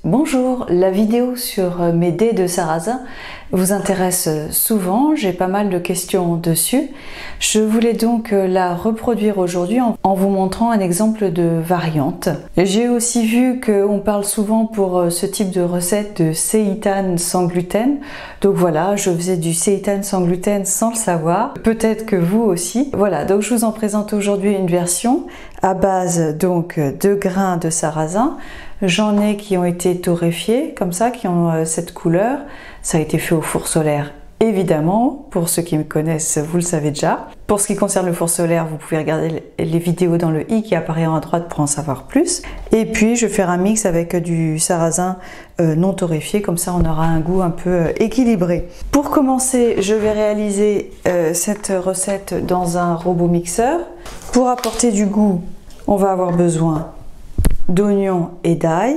Bonjour, la vidéo sur mes dés de sarrasin vous intéresse souvent, j'ai pas mal de questions dessus. Je voulais donc la reproduire aujourd'hui en vous montrant un exemple de variante. J'ai aussi vu qu'on parle souvent pour ce type de recette de seitan sans gluten. Donc voilà, je faisais du seitan sans gluten sans le savoir. Peut-être que vous aussi. Voilà, donc je vous en présente aujourd'hui une version à base donc de grains de sarrasin. J'en ai qui ont été torréfiés, comme ça, qui ont cette couleur. Ça a été fait au four solaire, évidemment. Pour ceux qui me connaissent, vous le savez déjà. Pour ce qui concerne le four solaire, vous pouvez regarder les vidéos dans le i qui apparaît en à droite pour en savoir plus. Et puis, je vais faire un mix avec du sarrasin non torréfié, comme ça on aura un goût un peu équilibré. Pour commencer, je vais réaliser cette recette dans un robot mixeur. Pour apporter du goût, on va avoir besoin d'oignons et d'ail.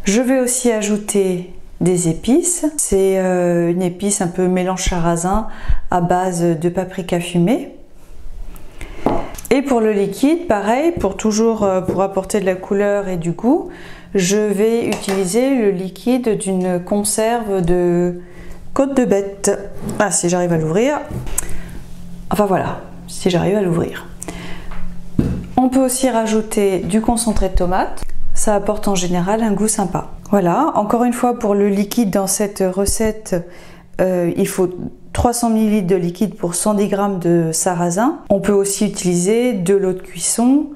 Je vais aussi ajouter des épices. C'est une épice un peu mélange sarrasin à base de paprika fumé. Et pour le liquide, pareil, pour apporter de la couleur et du goût, je vais utiliser le liquide d'une conserve de côte de bête. Ah, si j'arrive à l'ouvrir. Enfin voilà, si j'arrive à l'ouvrir. On peut aussi rajouter du concentré de tomate, ça apporte en général un goût sympa. Voilà, encore une fois pour le liquide dans cette recette, il faut 300 ml de liquide pour 110 g de sarrasin. On peut aussi utiliser de l'eau de cuisson,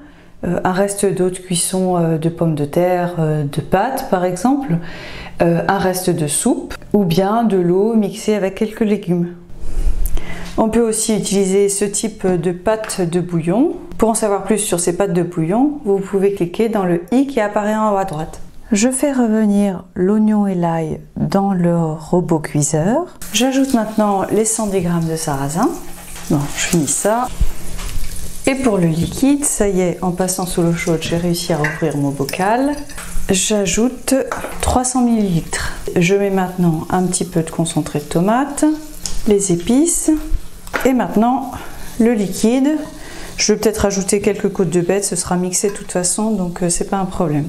un reste d'eau de cuisson de pommes de terre, de pâtes par exemple, un reste de soupe ou bien de l'eau mixée avec quelques légumes. On peut aussi utiliser ce type de pâte de bouillon. Pour en savoir plus sur ces pâtes de bouillon, vous pouvez cliquer dans le i qui apparaît en haut à droite. Je fais revenir l'oignon et l'ail dans le robot cuiseur. J'ajoute maintenant les 110 g de sarrasin. Bon, je finis ça. Et pour le liquide, ça y est, en passant sous l'eau chaude, j'ai réussi à ouvrir mon bocal. J'ajoute 300 ml. Je mets maintenant un petit peu de concentré de tomate, les épices et maintenant le liquide. Je vais peut-être rajouter quelques côtes de bête, ce sera mixé de toute façon, donc c'est pas un problème.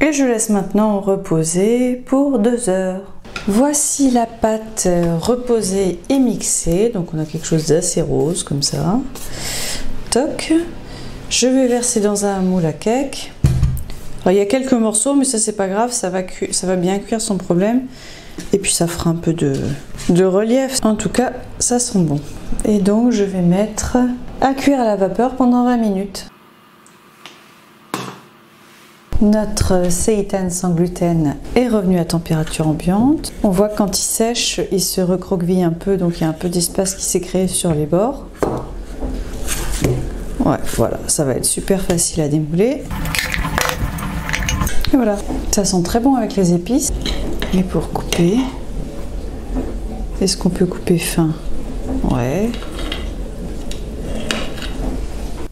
Et je laisse maintenant reposer pour 2 heures. Voici la pâte reposée et mixée, donc on a quelque chose d'assez rose comme ça. Toc. Je vais verser dans un moule à cake. Alors il y a quelques morceaux, mais ça c'est pas grave, ça va bien cuire sans problème. Et puis ça fera un peu de relief. En tout cas, ça sent bon. Et donc je vais mettre à cuire à la vapeur pendant 20 minutes. Notre seitan sans gluten est revenu à température ambiante. On voit que quand il sèche, il se recroqueville un peu, donc il y a un peu d'espace qui s'est créé sur les bords. Ouais, voilà, ça va être super facile à démouler. Et voilà, ça sent très bon avec les épices. Et pour couper, est-ce qu'on peut couper fin? Ouais.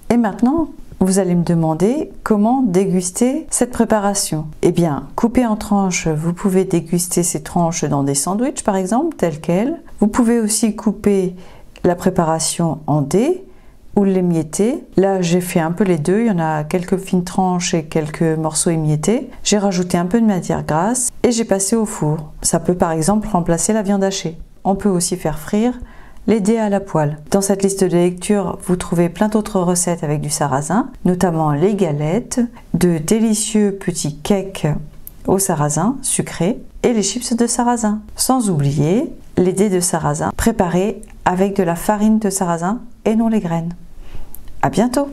Et maintenant, vous allez me demander comment déguster cette préparation. Eh bien, coupée en tranches, vous pouvez déguster ces tranches dans des sandwichs par exemple, telles quelles. Vous pouvez aussi couper la préparation en dés ou l'émietter. Là, j'ai fait un peu les deux. Il y en a quelques fines tranches et quelques morceaux émiettés. J'ai rajouté un peu de matière grasse et j'ai passé au four. Ça peut par exemple remplacer la viande hachée. On peut aussi faire frire les dés à la poêle. Dans cette liste de lecture, vous trouvez plein d'autres recettes avec du sarrasin, notamment les galettes, de délicieux petits cakes au sarrasin sucré et les chips de sarrasin. Sans oublier les dés de sarrasin préparés avec de la farine de sarrasin et non les graines. À bientôt!